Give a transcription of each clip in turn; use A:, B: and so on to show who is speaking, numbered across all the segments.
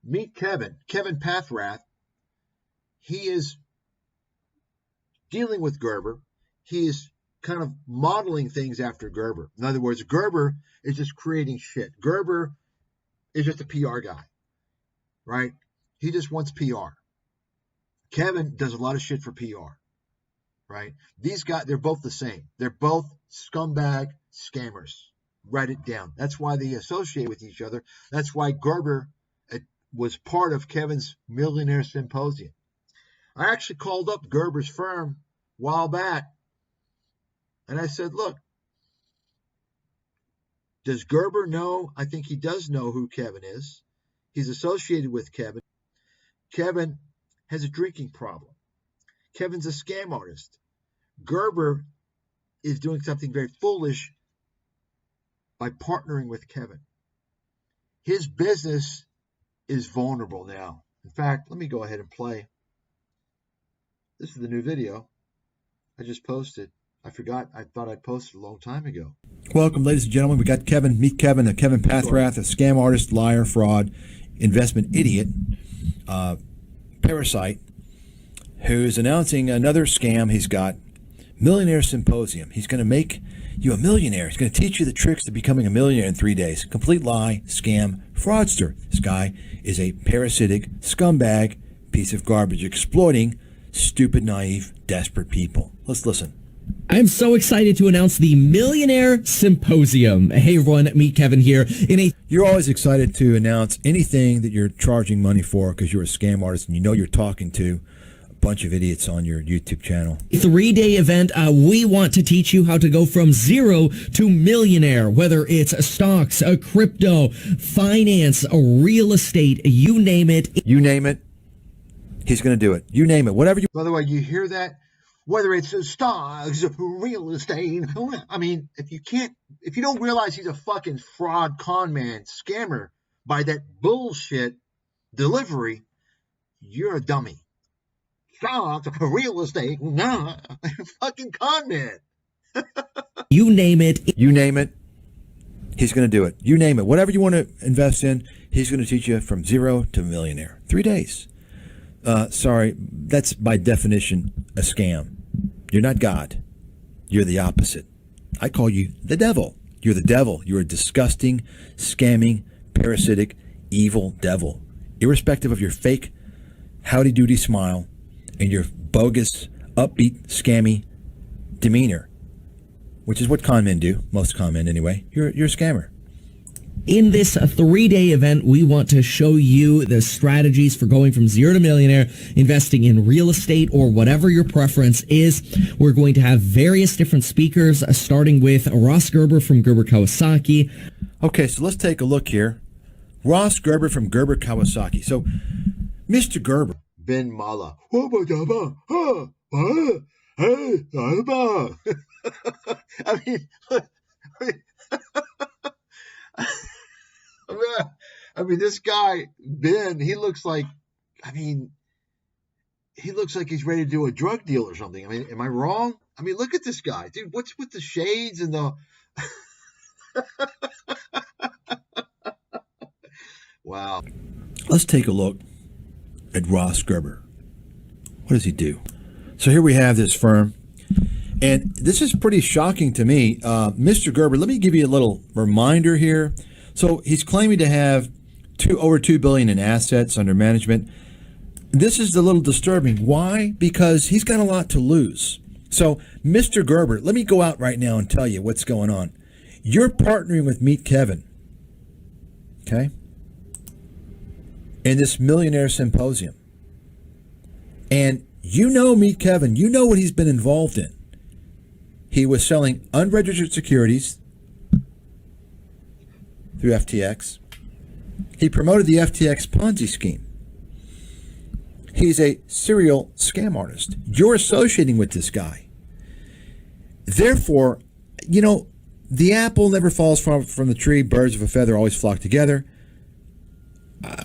A: meet Kevin Paffrath. He is dealing with Gerber. He is kind of modeling things after Gerber. In other words, Gerber is just creating shit. Gerber is just a PR guy, right? He just wants PR. Kevin does a lot of shit for PR, right? These guys, they're both the same. They're both scumbag scammers. Write it down. That's why they associate with each other. That's why Gerber was part of Kevin's Millionaire Symposium. I actually called up Gerber's firm a while back, and I said, look, does Gerber know? I think he does know who Kevin is. He's associated with Kevin. Kevin has a drinking problem. Kevin's a scam artist. Gerber is doing something very foolish by partnering with Kevin. His business is vulnerable now. In fact, let me go ahead and play. This is the new video I just posted. I forgot. I thought I posted a long time ago.
B: Welcome, ladies and gentlemen. We got Kevin. Meet Kevin, Kevin Paffrath, a scam artist, liar, fraud, investment idiot, parasite, who's announcing another scam he's got. Millionaire Symposium. He's going to make you a millionaire. He's going to teach you the tricks to becoming a millionaire in 3 days. Complete lie, scam, fraudster. This guy is a parasitic scumbag piece of garbage exploiting stupid, naive, desperate people. Let's listen.
C: I'm so excited to announce the Millionaire Symposium. Hey everyone, Meet Kevin here.
B: You're always excited to announce anything that you're charging money for because you're a scam artist and you know you're talking to a bunch of idiots on your YouTube channel.
C: 3-day event, we want to teach you how to go from zero to millionaire, whether it's stocks, crypto, finance, real estate, you name it.
B: You name it, he's going to do it. You name it, whatever you...
A: By the way, you hear that? Whether it's stocks, real estate. I mean, if you don't realize he's a fucking fraud, con man, scammer by that bullshit delivery, you're a dummy. Stocks, real estate, nah, fucking con man.
C: You name it.
B: You name it, he's going to do it. You name it. Whatever you want to invest in, he's going to teach you from zero to millionaire. 3 days. Sorry, that's by definition a scam. You're not God. You're the opposite. I call you the devil. You're the devil. You're a disgusting, scamming, parasitic, evil devil. Irrespective of your fake, howdy-doody smile and your bogus, upbeat, scammy demeanor, which is what con men do, most con men anyway. You're a scammer.
C: In this 3-day event, we want to show you the strategies for going from zero to millionaire, investing in real estate or whatever your preference is. We're going to have various different speakers, starting with Ross Gerber from Gerber Kawasaki.
B: Okay, so let's take a look here. Ross Gerber from Gerber Kawasaki. So, Mr. Gerber.
A: Ben Mala. I mean, this guy, Ben, he looks like he's ready to do a drug deal or something. I mean, am I wrong? I mean, look at this guy. Dude, what's with the shades and the... Wow.
B: Let's take a look at Ross Gerber. What does he do? So here we have this firm. And this is pretty shocking to me. Mr. Gerber, let me give you a little reminder here. So he's claiming to have over $2 billion in assets under management. This is a little disturbing. Why? Because he's got a lot to lose. So, Mr. Gerber, let me go out right now and tell you what's going on. You're partnering with Meet Kevin, okay, in this Millionaire Symposium. And you know Meet Kevin. You know what he's been involved in. He was selling unregistered securities through FTX. He promoted the FTX Ponzi scheme. He's a serial scam artist. You're associating with this guy. Therefore, you know, the apple never falls from the tree. Birds of a feather always flock together.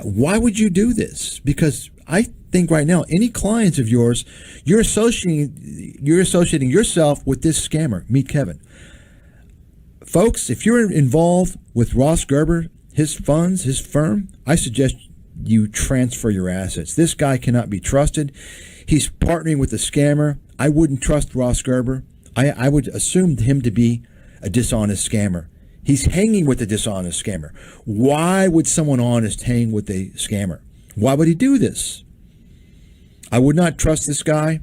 B: Why would you do this? Because I think right now, any clients of yours, you're associating yourself with this scammer, Meet Kevin. Folks, if you're involved with Ross Gerber, his funds, his firm, I suggest you transfer your assets. This guy cannot be trusted. He's partnering with a scammer. I wouldn't trust Ross Gerber. I would assume him to be a dishonest scammer. He's hanging with a dishonest scammer. Why would someone honest hang with a scammer? Why would he do this? I would not trust this guy.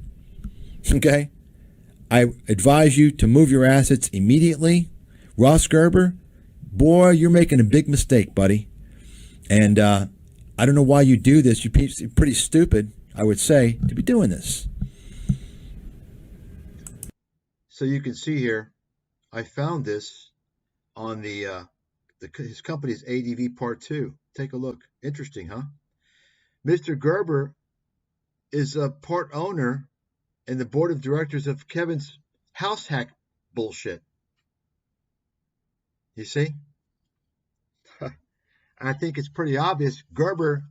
B: Okay? I advise you to move your assets immediately. Ross Gerber, boy, you're making a big mistake, buddy. And I don't know why you do this. You're pretty stupid, I would say, to be doing this.
A: So you can see here, I found this on his company's ADV Part 2. Take a look. Interesting, huh? Mr. Gerber is a part owner in the board of directors of Kevin's house hack bullshit. You see? I think it's pretty obvious. Gerber,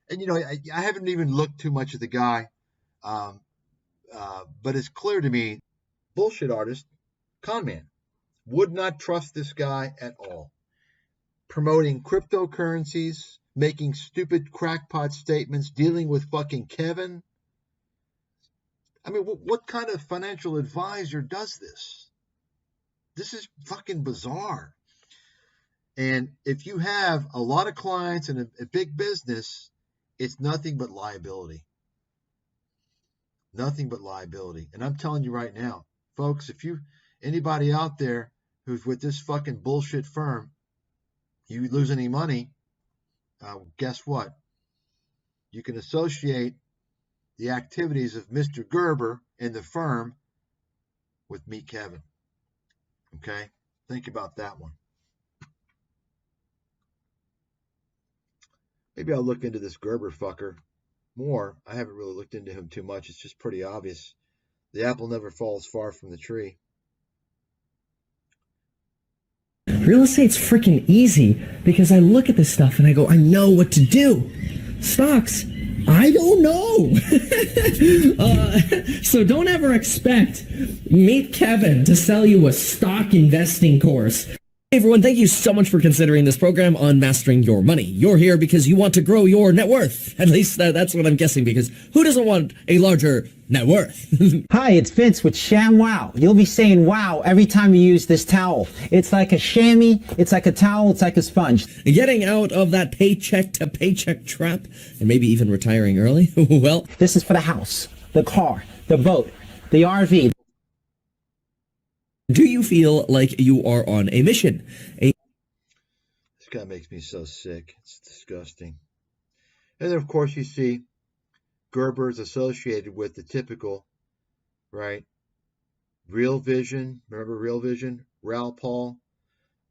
A: and you know, I haven't even looked too much at the guy, but it's clear to me, bullshit artist, con man, would not trust this guy at all. Promoting cryptocurrencies, making stupid crackpot statements, dealing with fucking Kevin. I mean, what kind of financial advisor does this? This is fucking bizarre. And if you have a lot of clients and a big business, it's nothing but liability. Nothing but liability. And I'm telling you right now, folks, if anybody out there who's with this fucking bullshit firm, you lose any money, guess what? You can associate the activities of Mr. Gerber and the firm with Meet Kevin. Okay? Think about that one. Maybe I'll look into this Gerber fucker more. I haven't really looked into him too much. It's just pretty obvious. The apple never falls far from the tree.
C: Real estate's freaking easy because I look at this stuff and I go, I know what to do. Stocks, I don't know. So don't ever expect Meet Kevin to sell you a stock investing course. Hey everyone, thank you so much for considering this program on Mastering Your Money. You're here because you want to grow your net worth. At least that's what I'm guessing, because who doesn't want a larger net worth?
D: Hi, it's Vince with Sham Wow. You'll be saying wow every time you use this towel. It's like a chamois, it's like a towel, it's like a sponge.
C: Getting out of that paycheck to paycheck trap, and maybe even retiring early? Well,
D: this is for the house, the car, the boat, the RV.
C: Do you feel like you are on a mission?
A: This guy makes me so sick. It's disgusting. And then, of course, you see Gerber is associated with the typical, right? Real Vision. Remember Real Vision? Raoul Paul.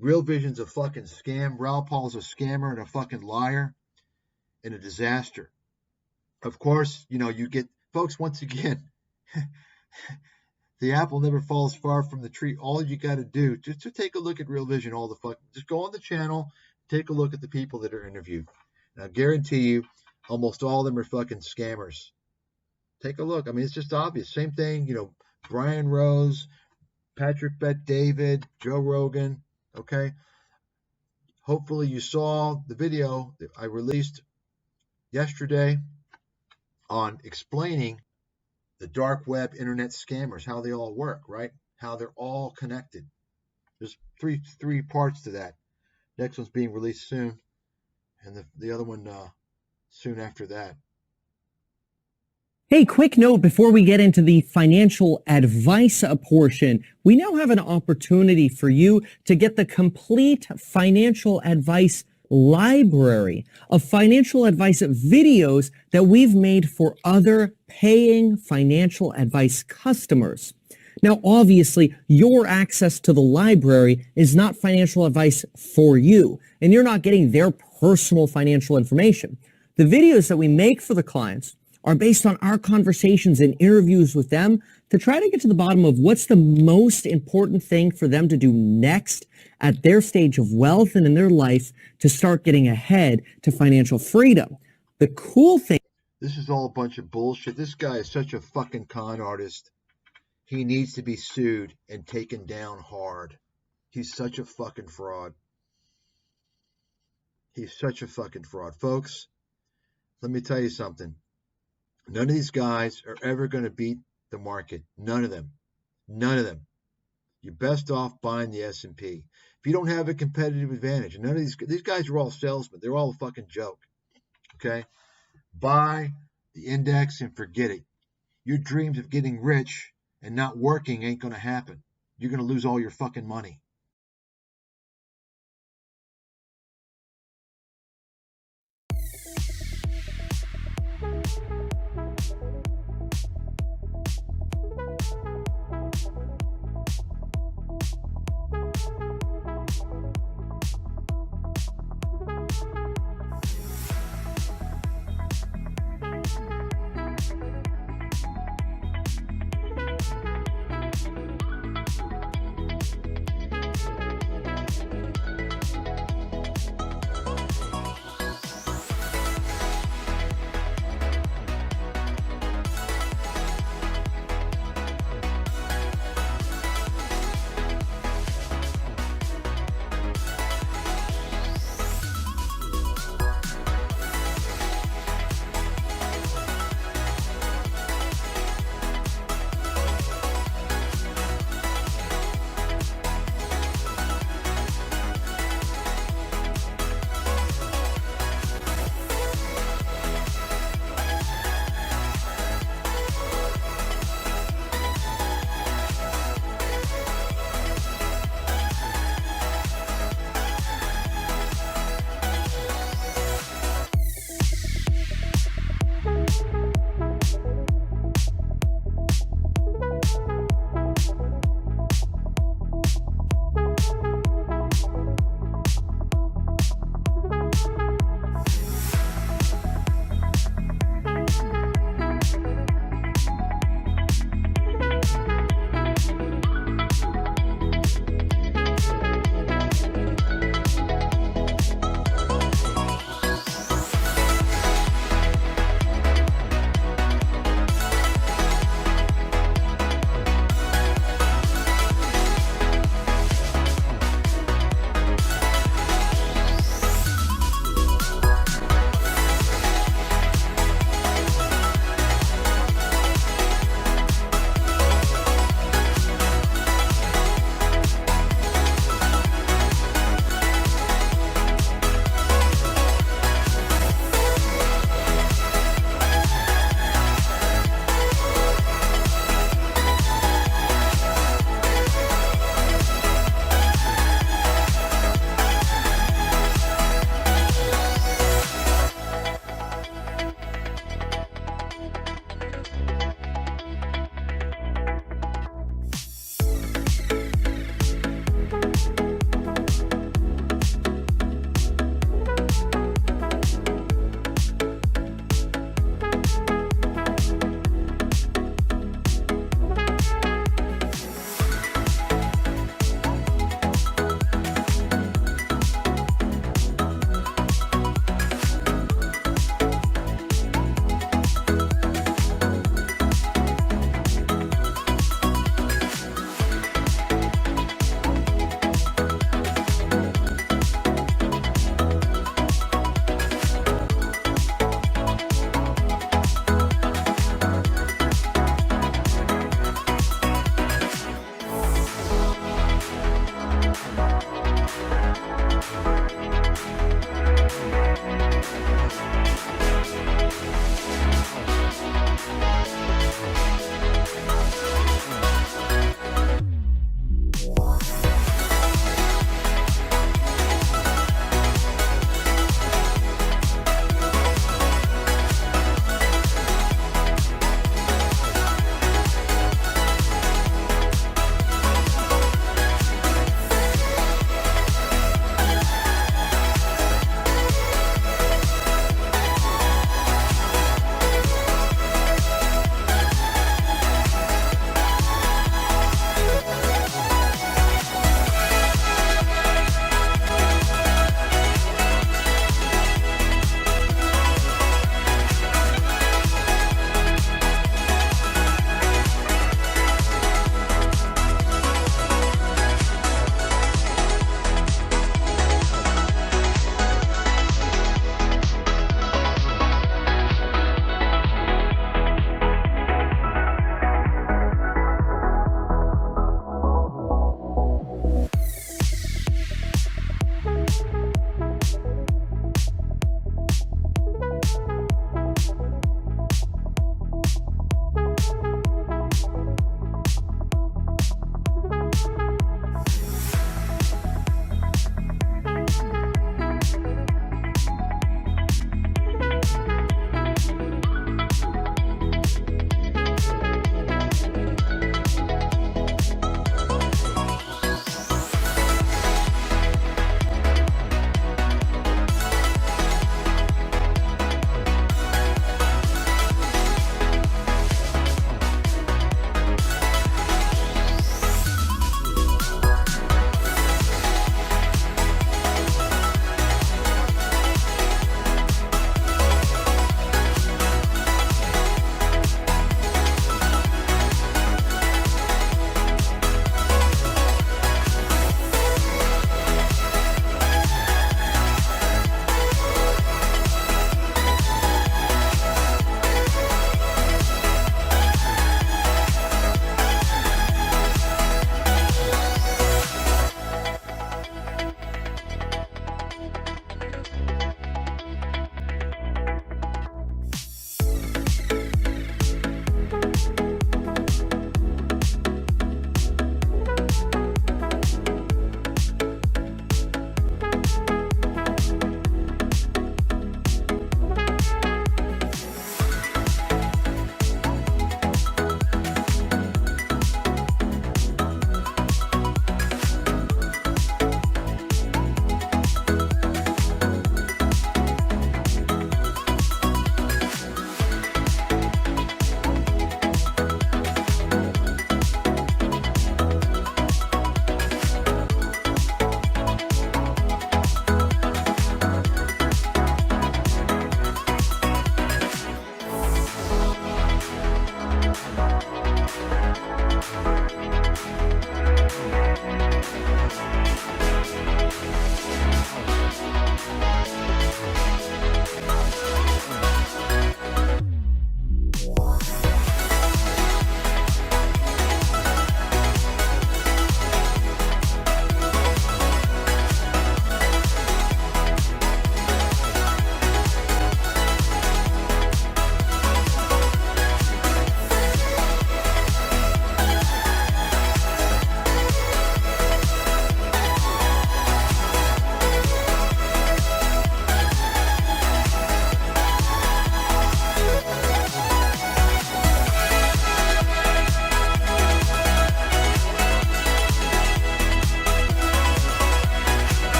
A: Real Vision's a fucking scam. Raoul Paul's a scammer and a fucking liar and a disaster. Of course, you know, you get, folks, once again, the apple never falls far from the tree. All you got to do, just to take a look at Real Vision, just go on the channel, take a look at the people that are interviewed. And I guarantee you, almost all of them are fucking scammers. Take a look. I mean, it's just obvious. Same thing, you know, Brian Rose, Patrick Bet-David, Joe Rogan, okay? Hopefully you saw the video that I released yesterday on explaining the dark web internet scammers, how they all work, right? How they're all connected. There's three parts to that. Next one's being released soon, and the other one soon after that.
C: Hey, quick note before we get into the financial advice portion, we now have an opportunity for you to get the complete financial advice library of financial advice videos that we've made for other paying financial advice customers. Now, obviously, your access to the library is not financial advice for you, and you're not getting their personal financial information. The videos that we make for the clients are based on our conversations and interviews with them to try to get to the bottom of what's the most important thing for them to do next at their stage of wealth and in their life to start getting ahead to financial freedom. The cool thing.
A: This is all a bunch of bullshit. This guy is such a fucking con artist. He needs to be sued and taken down hard. He's such a fucking fraud. He's such a fucking fraud. Folks, let me tell you something. None of these guys are ever going to beat the market. None of them. None of them. You're best off buying the S&P. If you don't have a competitive advantage, and none of these guys are all salesmen. They're all a fucking joke. Okay? Buy the index and forget it. Your dreams of getting rich and not working ain't going to happen. You're going to lose all your fucking money.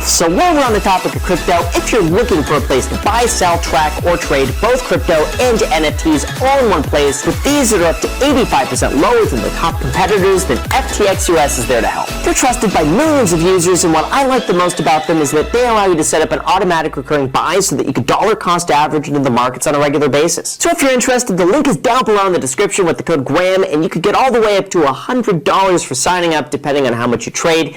E: So while we're on the topic of crypto, if you're looking for a place to buy, sell, track, or trade both crypto and NFTs all in one place, with fees that are up to 85% lower than the top competitors, then FTX US is there to help. They're trusted by millions of users, and what I like the most about them is that they allow you to set up an automatic recurring buy so that you can dollar cost average into the markets on a regular basis. So if you're interested, the link is down below in the description with the code GRAHAM, and you could get all the way up to $100 for signing up depending on how much you trade.